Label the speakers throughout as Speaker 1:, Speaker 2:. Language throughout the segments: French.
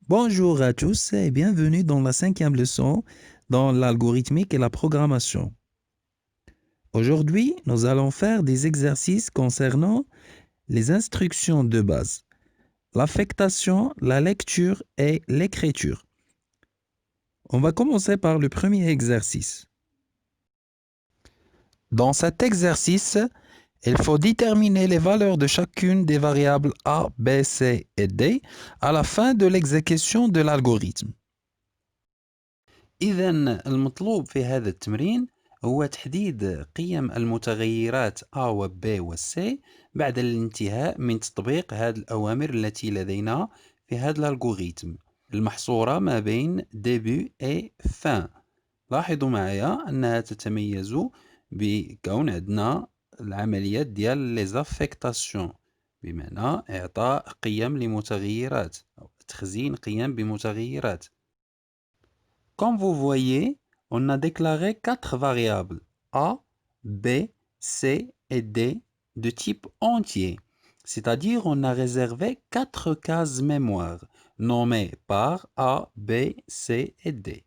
Speaker 1: Bonjour à tous et bienvenue dans la cinquième leçon dans l'algorithmique et la programmation. Aujourd'hui, nous allons faire des exercices concernant les instructions de base, l'affectation, la lecture et l'écriture. On va commencer par le premier exercice. Dans cet exercice, il faut déterminer les valeurs de chacune des variables A, B, C et D à la fin de l'exécution de l'algorithme.
Speaker 2: إذا المطلوب في هذا التمرين هو تحديد قيم المتغيرات A و B و C بعد الانتهاء من تطبيق هذه الأوامر التي لدينا في هذا الألغوريتم المحصورة ما بين début et fin. لاحظوا معايا أنها تتميز بكون عندنا العمليات ديال les affectations بمعنى إعطاء قيم لمتغيرات أو تخزين قيم بمتغيرات. Comme vous voyez, on a déclaré 4 variables A, B, C et D de type entier, c'est-à-dire on a réservé 4 cases mémoire nommées par A, B, C et D.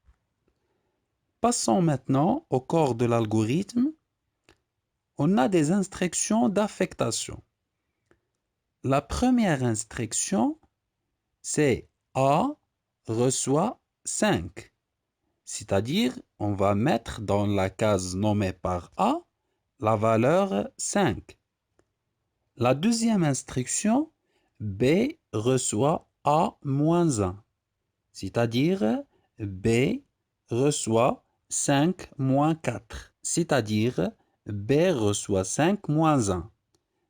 Speaker 2: Passons maintenant au corps de l'algorithme. On a des instructions d'affectation. La première instruction, c'est A reçoit 5. C'est-à-dire, on va mettre dans la case nommée par A la valeur 5. La deuxième instruction, B reçoit A-1. C'est-à-dire, B reçoit 5 moins 4. C'est-à-dire, B reçoit 5 moins 1.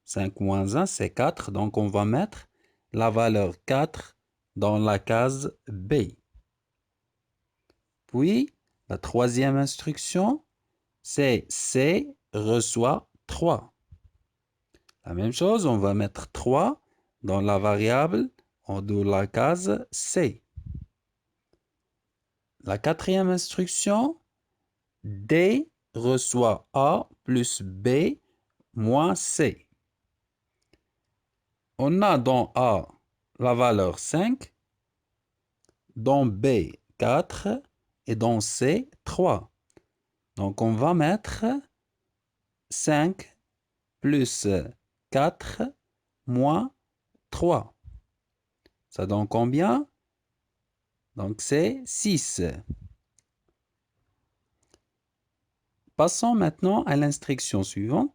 Speaker 2: 5 moins 1, c'est 4. Donc, on va mettre la valeur 4 dans la case B. Puis, la troisième instruction, c'est C reçoit 3. La même chose, on va mettre 3 dans la variable de la case C. La quatrième instruction, D reçoit A plus B moins C. On a dans A la valeur 5, dans B 4 et dans C 3. Donc on va mettre 5 plus 4 moins 3. Ça donne combien? Donc c'est 6. Passons maintenant à l'instruction suivante.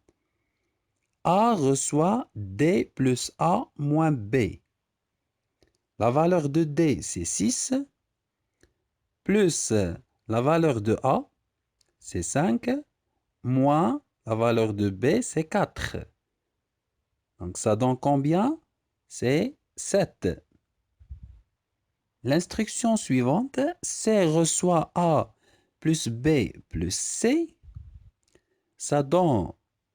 Speaker 2: A reçoit D plus A moins B. La valeur de D, c'est 6, plus la valeur de A, c'est 5, moins la valeur de B, c'est 4. Donc ça donne combien? C'est 7. L'instruction suivante, C reçoit A plus B plus C. Ça donne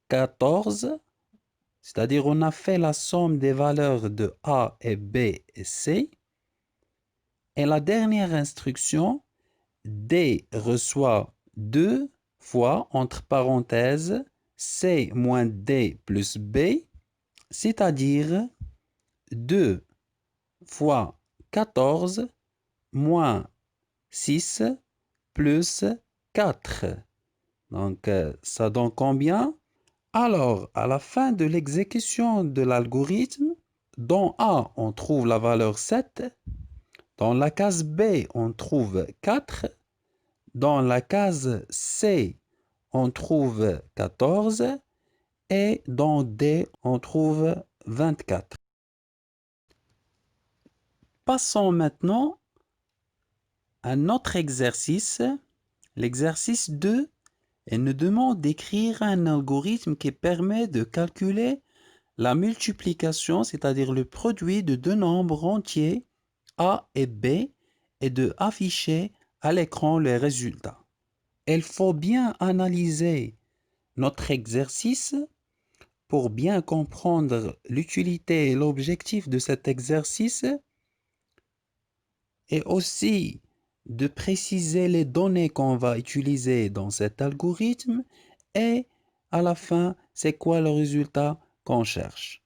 Speaker 2: 14. C'est-à-dire on a fait la somme des valeurs de A et B et C. Et la dernière instruction, D reçoit 2 fois, entre parenthèses, C moins D plus B, c'est-à-dire 2 fois 14 moins 6 plus 4. Donc, ça donne combien? Alors, à la fin de l'exécution de l'algorithme, dans A, on trouve la valeur 7. Dans la case B, on trouve 4. Dans la case C, on trouve 14. Et dans D, on trouve 24. Passons maintenant à notre exercice. L'exercice 2, elle nous demande d'écrire un algorithme qui permet de calculer la multiplication, c'est-à-dire le produit de deux nombres entiers A et B, et de afficher à l'écran les résultats. Il faut bien analyser notre exercice pour bien comprendre l'utilité et l'objectif de cet exercice et aussi de préciser les données qu'on va utiliser dans cet algorithme et à la fin, c'est quoi le résultat qu'on cherche.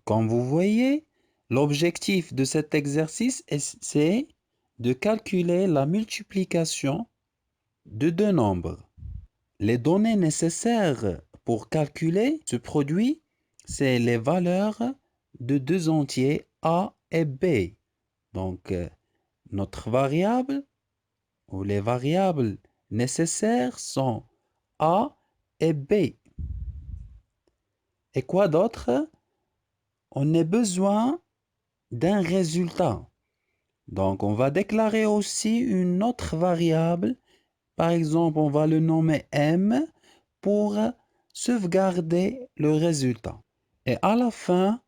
Speaker 2: Comme vous voyez, L'objectif de cet exercice, c'est de calculer la multiplication de deux nombres. Les données nécessaires pour calculer ce produit, c'est les valeurs de deux entiers A et B. Donc, notre variable ou les variables nécessaires sont A et B. Et quoi d'autre? On a besoin d'un résultat. Donc, on va déclarer aussi une autre variable. Par exemple, on va le nommer M pour sauvegarder le résultat. Et à la fin,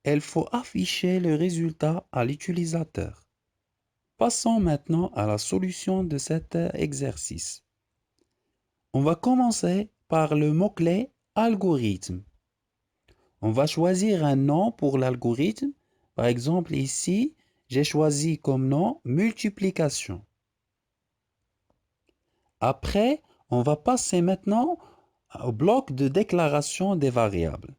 Speaker 2: il faut afficher le résultat à l'utilisateur. Passons maintenant à la solution de cet exercice. On va commencer par le mot-clé algorithme. On va choisir un nom pour l'algorithme. Par exemple, ici, j'ai choisi comme nom multiplication. Après, on va passer maintenant au bloc de déclaration des variables.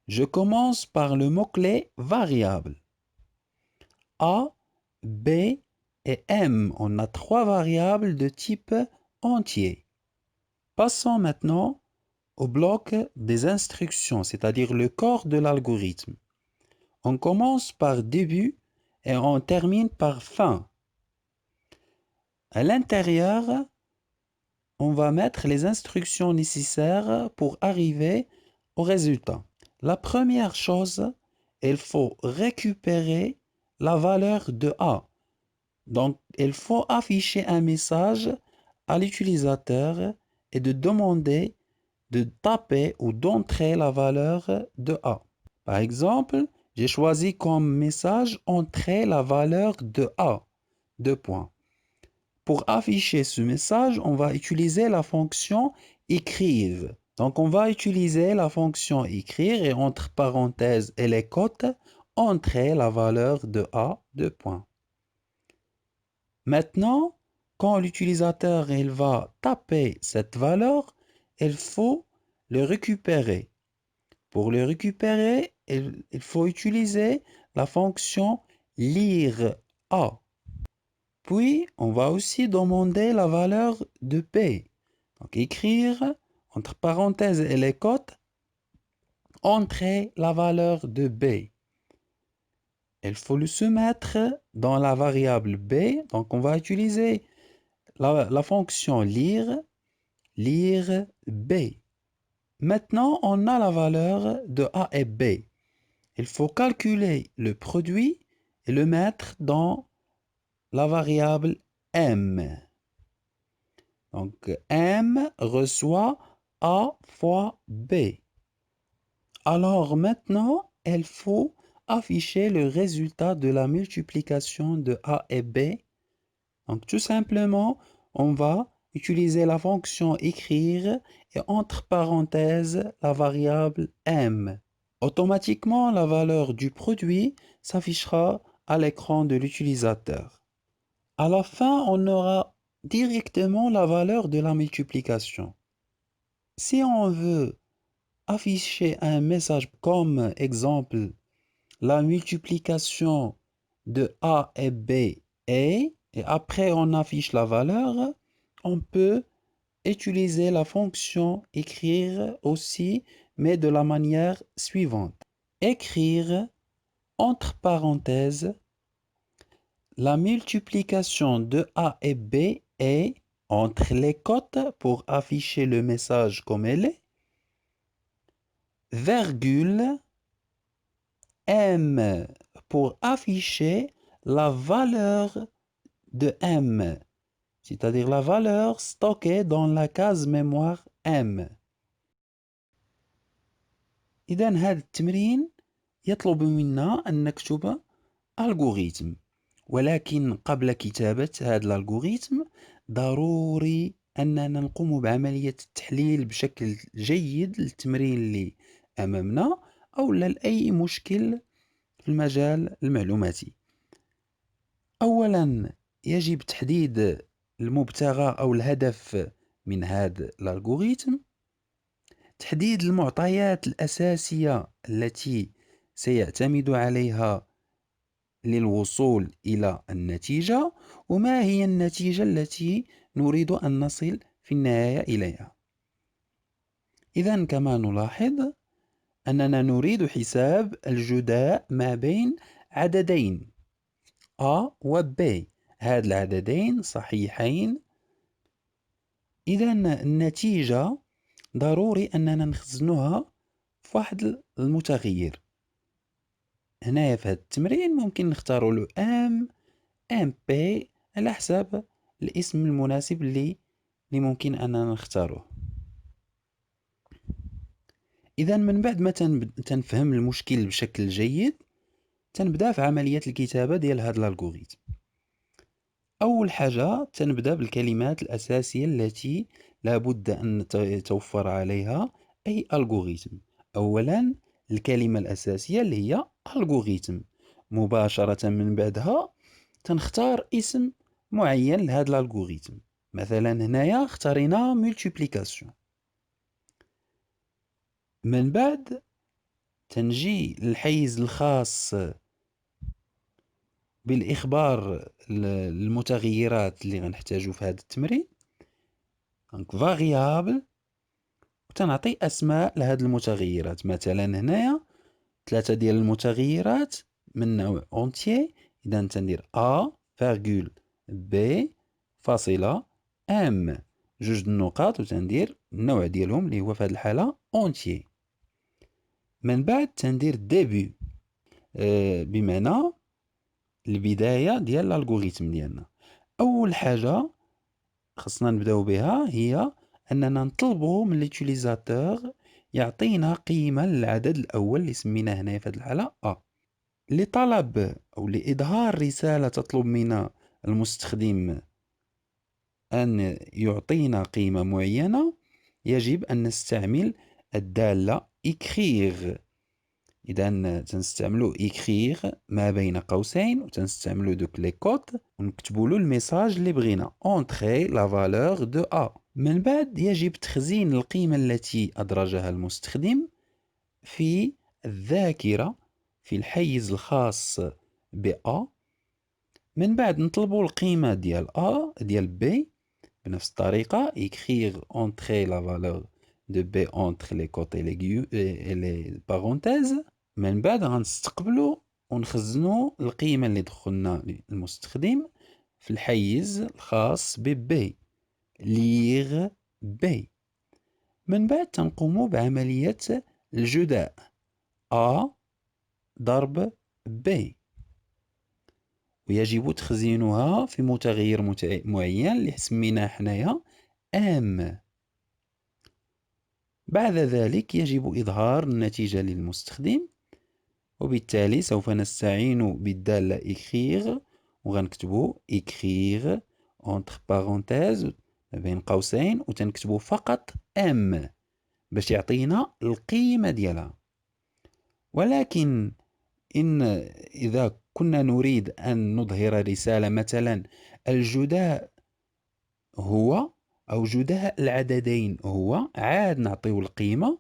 Speaker 2: Je commence par le mot-clé variable. A, B et M. On a trois variables de type entier. Passons maintenant au bloc des instructions, c'est-à-dire le corps de l'algorithme. On commence par début et on termine par fin. À l'intérieur, on va mettre les instructions nécessaires pour arriver au résultat. La première chose, il faut récupérer la valeur de A. Donc, il faut afficher un message à l'utilisateur et de demander de taper ou d'entrer la valeur de A. Par exemple, j'ai choisi comme message entrer la valeur de A. Deux points. Pour afficher ce message, on va utiliser la fonction écrire. Donc, on va utiliser la fonction écrire et entre parenthèses et les cotes, entrer la valeur de A. Deux points. Maintenant, quand l'utilisateur il va taper cette valeur, il faut le récupérer. Pour le récupérer, il faut utiliser la fonction lire A. Puis, on va aussi demander la valeur de P. Donc, écrire, entre parenthèses et les cotes, entrer la valeur de B. Il faut le soumettre dans la variable B. Donc, on va utiliser la fonction lire, lire B. Maintenant, on a la valeur de A et B. Il faut calculer le produit et le mettre dans la variable M. Donc, M reçoit A fois B. Alors maintenant, il faut afficher le résultat de la multiplication de A et B. Donc, tout simplement, on va utiliser la fonction écrire et entre parenthèses la variable M. Automatiquement, la valeur du produit s'affichera à l'écran de l'utilisateur. À la fin, on aura directement la valeur de la multiplication. Si on veut afficher un message comme exemple la multiplication de A et B est, et après on affiche la valeur, on peut utiliser la fonction écrire aussi, mais de la manière suivante. Écrire entre parenthèses la multiplication de A et B est entre les cotes pour afficher le message comme elle est, virgule M pour afficher la valeur de M, c'est-à-dire la valeur stockée dans la case mémoire M. إذا هذا التمرين يطلب منا أن نكتب ألغوريثم، ولكن قبل كتابة هذا الألغوريثم ضروري أننا نقوم بعملية التحليل بشكل جيد للتمرين اللي أمامنا أو لأي مشكل في المجال المعلوماتي. أولا يجب تحديد المبتغى أو الهدف من هذا الألغوريثم، تحديد المعطيات الأساسية التي سيعتمد عليها للوصول إلى النتيجة، وما هي النتيجة التي نريد أن نصل في النهاية إليها. إذا كما نلاحظ أننا نريد حساب الجداء ما بين عددين A و B. هاد العددين صحيحين، إذا النتيجة ضروري أننا نخزنوها في واحد المتغير. هنايا في هاد التمرين ممكن نختاروا له ام بي على حساب الاسم المناسب اللي ممكن أننا نختاروه. إذا من بعد ما تنفهم المشكل بشكل جيد، تنبدا في عملية الكتابة ديال هاد الالغوريثم. أول حاجة تنبدا بالكلمات الأساسية التي لابد أن توفر عليها أي الغوريثم. أولا الكلمة الأساسية اللي هي الغوريثم، مباشرة من بعدها تنختار اسم معين لهذا الالغوريثم. مثلا هنايا اختارينا ملتيبليكاسيون. من بعد تنجي للحيز الخاص بالإخبار المتغيرات اللي غنحتاجو في هذا التمرين، دونك فاريابل، وتنعطي أسماء لهاد المتغيرات. مثلا هنايا 3 ديال المتغيرات من نوع اونتيي، إذا تندير A فارغول B فاصلة M 2 النقاط، وتندير النوع ديالهم اللي هو في هاد الحالة اونتيي. من بعد تندير ديبي، بمعنى البداية ديال الالغوريثم ديالنا. أول حاجة خصنا نبداو بها هي أننا نطلبو من ليوتيليزاتور يعطينا قيمة للعدد الأول اللي سميناه هنايا في هاد الحالة A. لطلب أو لإظهار رسالة تطلب من المستخدم أن يعطينا قيمة معينة، يجب أن نستعمل الدالة écrire. إذا تنستعملو écrire ما بين قوسين، وتنستعملو دوك لي كوت ونكتبو له الميساج اللي بغينا entrer la valeur de A. من بعد يجب تخزين القيمة التي أدرجها المستخدم في الذاكرة في الحيز الخاص ب A. من بعد نطلبو القيمة ديال A ديال B بنفس الطريقة écrire entrer la valeur de B entre les côtes et les parenthèses. من بعد غنستقبلو ونخزنو القيمة اللي دخلنا للمستخدم في الحيز الخاص ب B lire B. من بعد تنقوم بعملية الجداء A ضرب B، ويجب تخزينها في متغير معين اللي سميناه حنايا M. بعد ذلك يجب إظهار النتيجة للمستخدم، وبالتالي سوف نستعين بالدالة écrire، وغنكتبو écrire entre parenthèses بين قوسين، وتنكتبو فقط M باش يعطينا القيمة ديالها. ولكن إذا كنا نريد أن نظهر رسالة مثلا الجداء هو، أو جداء العددين هو، عاد نعطيو القيمة،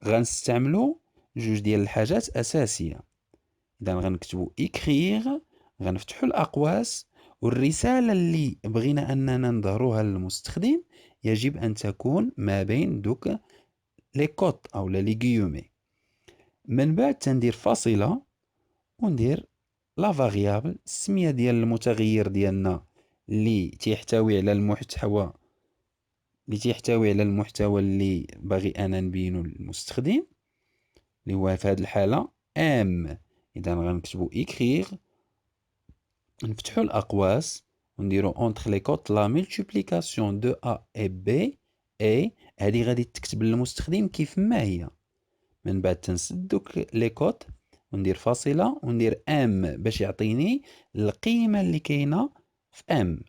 Speaker 2: غنستعملو جوج ديال الحاجات أساسية. إذا غنكتبو écrire، غنفتحو الأقواس، والرسالة اللي بغينا أننا نظهروها للمستخدم يجب أن تكون ما بين دوك لي كوت أو لي غيومي. من بعد تندير فاصلة وندير لا فاريابل، السمية ديال المتغير ديالنا اللي تيحتوي على المحتوى اللي باغي أنا نبينو للمستخدم، اللي هو في هذه الحالة M. إذا غنكتبو écrire، نفتحو الأقواس ونديرو entre les côtes la multiplication de A et B، et هذه غادي تكتب للمستخدم كيف ما هي. من بعد تنسد دوك لي كوت وندير فاصلة وندير M باش يعطيني القيمة اللي كاينة في M.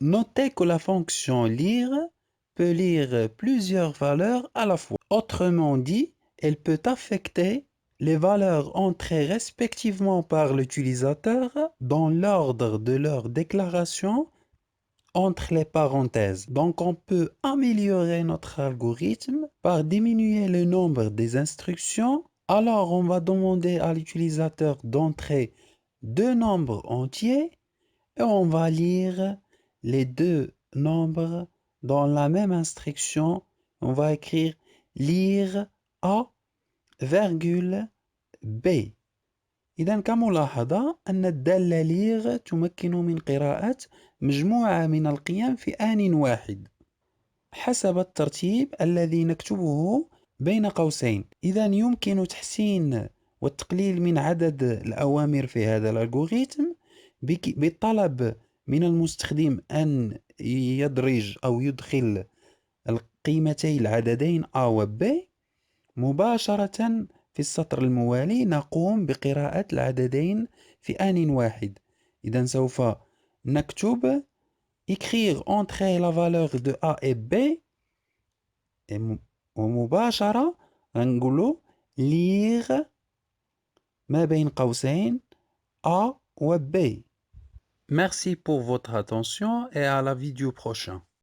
Speaker 2: Notez que la fonction lire peut lire plusieurs valeurs à la fois. Autrement dit, elle peut affecter les valeurs entrées respectivement par l'utilisateur dans l'ordre de leur déclaration entre les parenthèses. Donc, on peut améliorer notre algorithme par diminuer le nombre des instructions. Alors, on va demander à l'utilisateur d'entrer deux nombres entiers et on va lire les deux nombres dans la même instruction. On va écrire lire A, virgule B. إذا كملاحظة أن الدالة ليغ تمكن من قراءة مجموعة من القيم في آن واحد حسب الترتيب الذي نكتبه بين قوسين. إذا يمكن تحسين والتقليل من عدد الأوامر في هذا الألغوريثم بالطلب من المستخدم أن يدرج أو يدخل القيمتي العددين A و B مباشرة. في السطر الموالي نقوم بقراءة العددين في آن واحد. إذا سوف نكتب écrire entrer la valeur de A et B ومباشرة غنقولو lire ما بين قوسين A و B. Merci pour votre attention et à la vidéo prochaine.